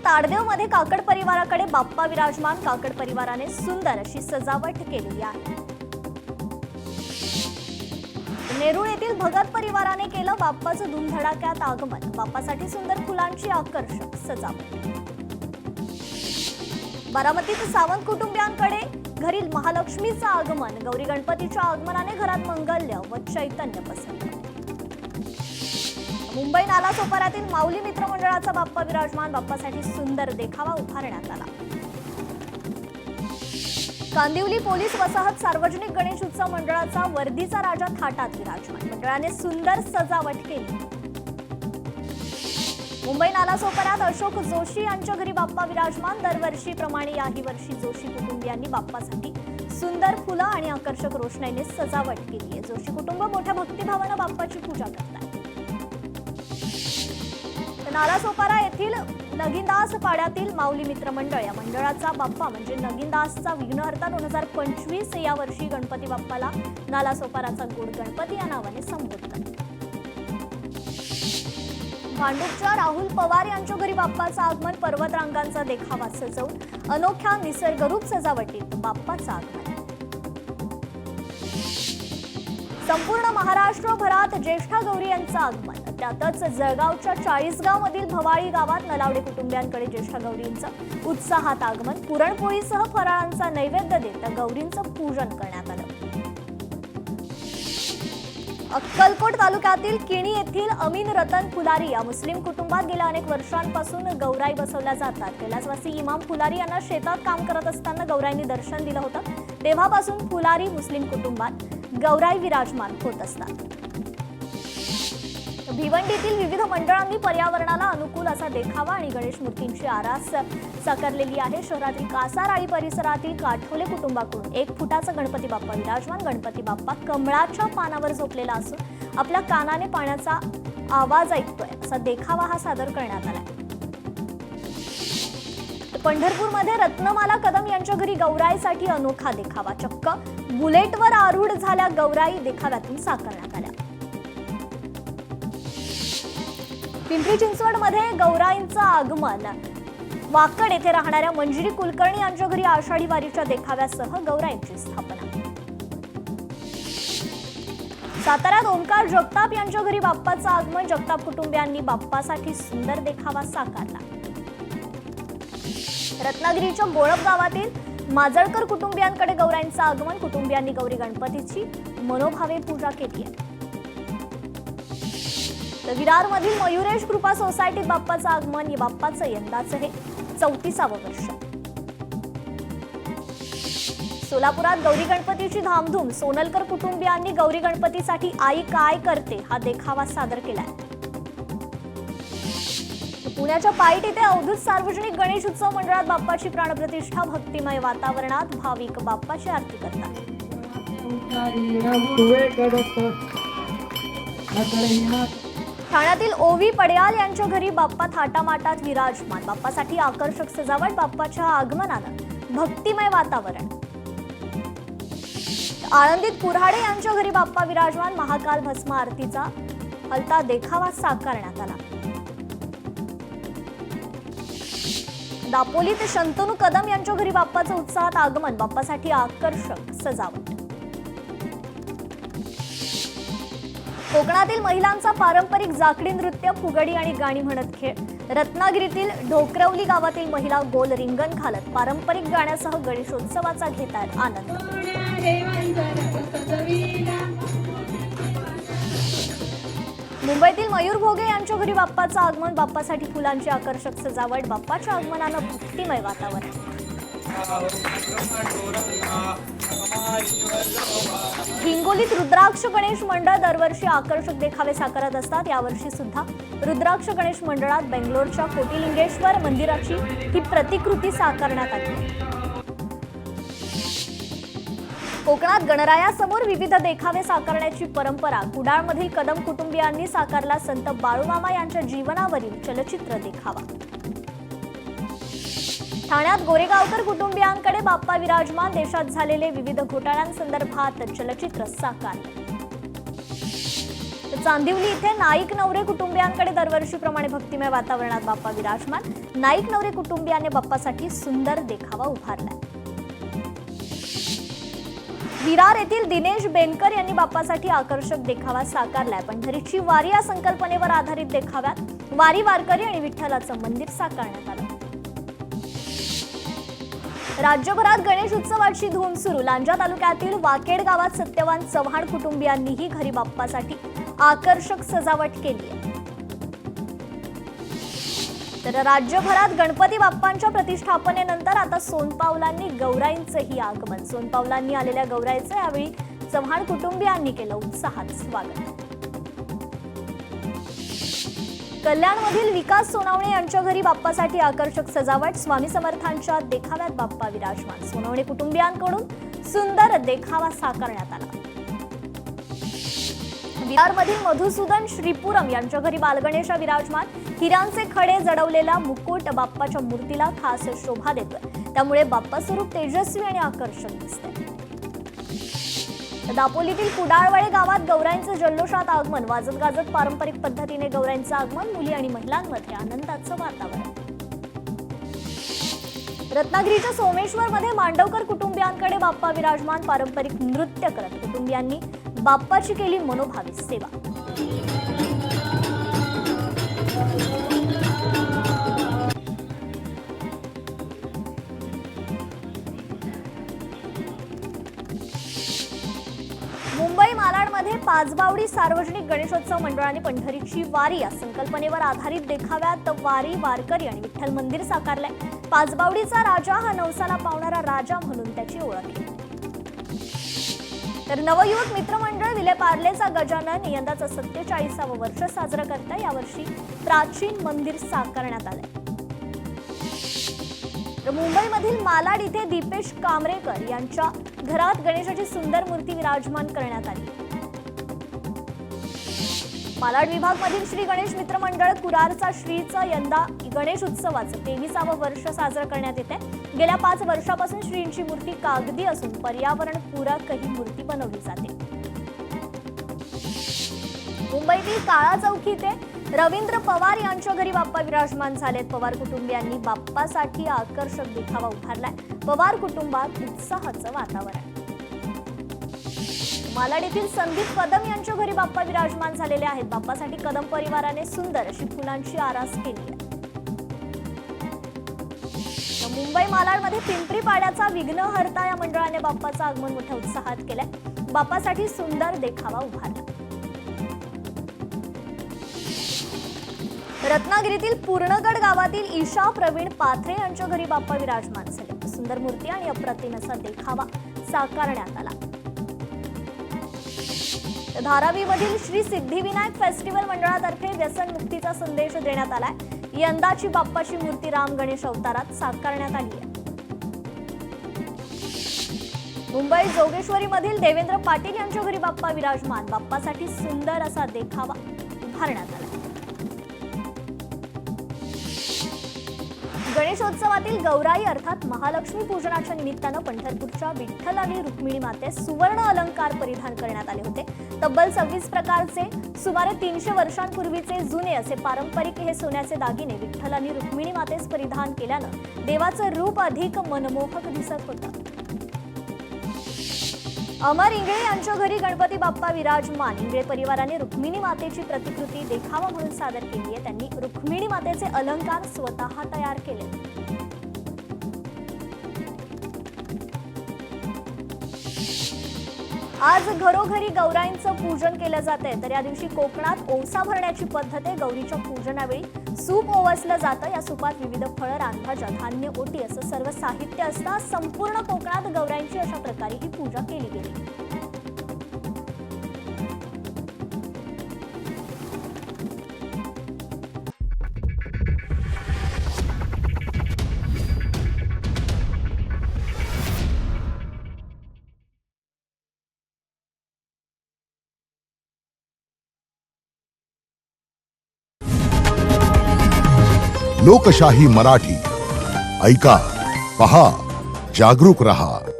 ताडदेवमध्ये काकड परिवाराकडे बाप्पा विराजमान. काकड परिवाराने सुंदर अशी सजावट केलेली आहे. नेरूळ येथील भगत परिवाराने केलं बाप्पाचं धुमधडाक्यात आगमन. बाप्पासाठी सुंदर फुलांची आकर्षक सजावट. बारामतीत सावंत कुटुंबियांकडे घरी महालक्ष्मीचं आगमन. गौरी गणपतीच्या आगमनाने घरात मंगल्य व चैतन्य पसरलं. मुंबई नालासोपाऱ्यातील माऊली मित्र मंडळाचा बाप्पा विराजमान. बाप्पासाठी सुंदर देखावा उभारण्यात आला. कांदिवली पोलीस वसाहत सार्वजनिक गणेश उत्सव मंडळाचा वर्दीचा राजा थाटात विराजमान. मंडळाने सुंदर सजावट केली. मुंबई नालासोपाऱ्यात अशोक जोशी यांच्या घरी बाप्पा विराजमान. दरवर्षीप्रमाणे याही वर्षी जोशी कुटुंबियांनी बाप्पासाठी सुंदर फुलं आणि आकर्षक रोषणाईने सजावट केली आहे. जोशी कुटुंब मोठ्या भक्तिभावानं बाप्पाची पूजा करतात. नालासोपारा येथील नगीनदास पाड्यातील माऊली मित्र मंडळ या मंडळाचा बाप्पा म्हणजे नगीनदासचा विघ्नहर्ता 2025 या वर्षी गणपती बाप्पाला नालासोपाराचा गोड गणपती या नावाने संबोधतात. भांडूपच्या राहुल पवार यांच्या घरी बाप्पाचं आगमन. पर्वतरांगांचा देखावा सजवून अनोख्या निसर्गरूप सजावटीत बाप्पाचं आगमन. संपूर्ण महाराष्ट्रभरात ज्येष्ठा गौरी यांचं आगमन. त्यातच जळगावच्या 40गाव मधील भवाळी गावात नलावडे कुटुंबियांकडे ज्येष्ठा गौरींचं उत्साहात आगमन. पुरणपोळीसह फराळांचा नैवेद्य देत गौरींचं पूजन करण्यात आलं. अक्कलकोट तालुक्यातील किणी येथील अमीन रतन फुलारी या मुस्लिम कुटुंबात गेल्या अनेक वर्षांपासून गौराई बसवल्या जातात. कैलासवासी इमाम फुलारी यांना शेतात काम करत असताना गौराईंनी दर्शन दिलं होतं. तेव्हापासून फुलारी मुस्लिम कुटुंबात गौराई विराजमान होत असतात. भिवंडीतील विविध मंडळांनी पर्यावरणाला अनुकूल असा देखावा आणि गणेश मूर्तींची आरास साकारलेली आहे. शहरातील कासाराळी परिसरातील काठोले कुटुंबाकडून 1 फुटाचा गणपती बाप्पा विराजमान. गणपती बाप्पा कमळाच्या पानावर झोपलेला असून आपल्या कानाने पाण्याचा आवाज ऐकतोय असा देखावा हा सादर करण्यात आला. पंढरपूरमध्ये रत्नमाला कदम यांच्या घरी गौराईसाठी अनोखा देखावा. चक्क बुलेटवर आरूढ झाल्या गौराई देखाव्यातून साकारण्यात आल्या. पिंपरी चिंचवडमध्ये गौराईंचं आगमन. वाकड येथे राहणाऱ्या मंजिरी कुलकर्णी यांच्या घरी आषाढी वारीच्या देखाव्यासह गौराईंची स्थापना. साताऱ्यात ओंकार जगताप यांच्या घरी बाप्पाचं आगमन. जगताप कुटुंबियांनी बाप्पासाठी सुंदर देखावा साकारला. रत्नागिरीच्या गोळप गावातील माजळकर कुटुंबियांकडे गौराईंचं आगमन. कुटुंबियांनी गौरी गणपतीची मनोभावे पूजा केली आहे. विरारमधील मयुरेश कृपा सोसायटीत बाप्पाचं आगमन. या बाप्पाचं यंदाचं हे 34वं वर्ष. सोलापुरात गौरी गणपतीची धामधूम. सोनलकर कुटुंबियांनी गौरी गणपतीसाठी आई काय करते हा देखावा सादर केलाय. पुण्याच्या पाईट येथे अवधूत सार्वजनिक गणेश उत्सव मंडळात बाप्पाची प्राणप्रतिष्ठा. भक्तिमय वातावरणात भाविक बाप्पाची आरती करतात. ठाण्यातील ओवी पड्याल यांच्या घरी बाप्पा थाटामाटात विराजमान. बाप्पासाठी आकर्षक सजावट. बाप्पाच्या आगमनानं भक्तिमय वातावरण. आळंदीत कुऱ्हाडे यांच्या घरी बाप्पा विराजमान. महाकाल भस्म आरतीचा हलता देखावा साकारण्यात आला. दापोलीत शंतनू कदम यांच्या घरी बाप्पाचं उत्साहात आगमन. बाप्पासाठी आकर्षक सजावट. कोकणातील महिलांचा पारंपरिक जाकडी नृत्य. फुगडी आणि गाणी म्हणत खेळ. रत्नागिरीतील ढोकरवली गावातील महिला गोल रिंगण घालत पारंपरिक गाण्यासह गणेशोत्सवाचा घेतात आनंद. मुंबईतील मयूर भोगे यांच्या घरी बाप्पाचं आगमन. बाप्पासाठी फुलांची आकर्षक सजावट. बाप्पाच्या आगमनानं भक्तिमय वातावरण. हिंगोलीत रुद्राक्ष गणेश मंडळ दरवर्षी आकर्षक देखावे साकारत असतात. यावर्षी सुद्धा रुद्राक्ष गणेश मंडळात बेंगलोरच्या कोटिलिंगेश्वर मंदिराची ही प्रतिकृती साकारण्यात आली. कोकणात गणरायासमोर विविध देखावे साकारण्याची परंपरा. कुडाळमधील कदम कुटुंबियांनी साकारला संत बाळूमामा यांच्या जीवनावरील चलचित्र देखावा. ठाण्यात गोरेगावकर कुटुंबियांकडे बाप्पा विराजमान. देशात झालेले विविध घोटाळ्यांसंदर्भात चलचित्र साकारले. चांदिवली इथे नाईक नवरे कुटुंबियांकडे दरवर्षीप्रमाणे भक्तिमय वातावरणात बाप्पा विराजमान. नाईक नवरे कुटुंबियांनी बाप्पासाठी सुंदर देखावा उभारलाय. विरार येथील दिनेश बेनकर यांनी बाप्पासाठी आकर्षक देखावा साकारलाय. पंढरीची वारी या संकल्पनेवर आधारित देखाव्यात वारी, वारकरी आणि विठ्ठलाचं मंदिर साकारण्यात आलं. राज्यभरात गणेश उत्सवाची धूम सुरू. लांजा तालुक्यातील वाकेड गावात सत्यवान चव्हाण कुटुंबियांनीही घरी बाप्पासाठी आकर्षक सजावट केली आहे. तर राज्यभरात गणपती बाप्पांच्या प्रतिष्ठापनेनंतर आता सोनपावलांनी गौराईंचंही आगमन. सोनपावलांनी आलेल्या गौराईचं यावेळी चव्हाण कुटुंबियांनी केलं उत्साहात स्वागत. कल्याणमधील विकास सोनवणे यांच्या घरी बाप्पासाठी आकर्षक सजावट. स्वामी समर्थांच्या देखाव्यात बाप्पा विराजमान. सोनवणे कुटुंबियांकडून सुंदर देखावा साकारण्यात आला. विरारमधील मधुसूदन श्रीपुरम यांच्या घरी बालगणेश विराजमान. हिऱ्यांचे खडे जडवलेला मुकुट बाप्पाच्या मूर्तीला खास शोभा देतोय. त्यामुळे बाप्पा स्वरूप तेजस्वी आणि आकर्षक दिसते. दापोलीतील कुडाळवाडे गावात गौराईंचं जल्लोषात आगमन. वाजत गाजत पारंपरिक पद्धतीने गौराईंचं आगमन. मुली आणि महिलांमध्ये आनंदाचं वातावरण. रत्नागिरीच्या सोमेश्वरमध्ये मांडवकर कुटुंबियांकडे बाप्पा विराजमान. पारंपरिक नृत्य करत कुटुंबियांनी बाप्पाची केली मनोभावी सेवा. मुंबई मालाडमध्ये पाचबावडी सार्वजनिक गणेशोत्सव मंडळाने पंढरीची वारी या संकल्पनेवर आधारित देखाव्यात वारी, वारकरी आणि विठ्ठल मंदिर साकारलंय. पाचबावडीचा राजा हा नवसाला पावणारा राजा म्हणून त्याची ओळख आहे. तर नवयुवक मित्रमंडळ विलेपार्लेचा गजानन यंदाचं 47वं वर्ष साजरं करतंय. यावर्षी प्राचीन मंदिर साकारण्यात आलंय. तर मुंबईमधील मालाड इथे दीपेश कामरेकर यांच्या घरात गणेशाची सुंदर मूर्ती विराजमान करण्यात आली. मालाड विभागमधील श्री गणेश मित्र मंडळ कुरारचा श्रीचं यंदा गणेश उत्सवाचं 23वं वर्ष साजरं करण्यात येते. गेल्या 5 वर्षापासून श्रींची मूर्ती कागदी असून पर्यावरणपूरक ही मूर्ती बनवली जाते. मुंबईतील काळा चौकी ते रवींद्र पवार यांच्या घरी बाप्पा विराजमान झालेत. पवार कुटुंबियांनी बाप्पासाठी आकर्षक देखावा उभारलाय. पवार कुटुंबात उत्साहाचं वातावरण. मालाड येथील संदीप कदम यांच्या घरी बाप्पा विराजमान झालेले आहेत. बाप्पासाठी कदम परिवाराने सुंदर अशी फुलांची आरास केली आहे. मुंबई मालाडमध्ये पिंपरी पाड्याचा विघ्नहर्ता या मंडळाने बाप्पाचं आगमन मोठ्या उत्साहात केलंय. बाप्पासाठी सुंदर देखावा उभारला. रत्नागिरीतील पूर्णगड गावातील ईशा प्रवीण पाथरे यांच्या घरी बाप्पा विराजमान झाले. सुंदर मूर्ती आणि अप्रतिम असा देखावा साकारण्यात आला. धारावीमधील श्री सिद्धिविनायक फेस्टिवल मंडळातर्फे व्यसनमुक्तीचा संदेश देण्यात आलाय. यंदाची बाप्पाची मूर्ती राम गणेश अवतारात साकारण्यात आली आहे. मुंबई जोगेश्वरीमधील देवेंद्र पाटील यांच्या घरी बाप्पा विराजमान. बाप्पासाठी सुंदर असा देखावा उभारण्यात आला. गणेशोत्सवातील गौराई अर्थात महालक्ष्मी पूजनाच्या निमित्तानं पंढरपूरच्या विठ्ठल आणि रुक्मिणी मातेस सुवर्ण अलंकार परिधान करण्यात आले होते. तब्बल 26 प्रकारचे सुमारे 300 वर्षांपूर्वीचे जुने असे पारंपरिक हे सोन्याचे दागिने विठ्ठल आणि रुक्मिणी मातेस परिधान केल्यानं देवाचं रूप अधिक मनमोहक दिसत होतं. अमर इंगळे यांच्या घरी गणपती बाप्पा विराजमान. इंगळे परिवाराने रुक्मिणी मातेची प्रतिकृती देखावा म्हणून सादर केली आहे. त्यांनी रुक्मिणी मातेचे अलंकार स्वतः तयार केले. आज घरोघरी गौराईंचं पूजन केलं जातंय. तर या दिवशी कोकणात ओवसा भरण्याची पद्धत आहे. गौरीच्या पूजनावेळी सूप ओवसलं जातं. या सुपात विविध फळं, रानभाज्या, धान्य, ओटी असं सर्व साहित्य असतं. संपूर्ण कोकणात गौराईंची अशा प्रकारे ही पूजा केली गेली. लोकशाही मराठी ऐका, पहा, जागरूक रहा.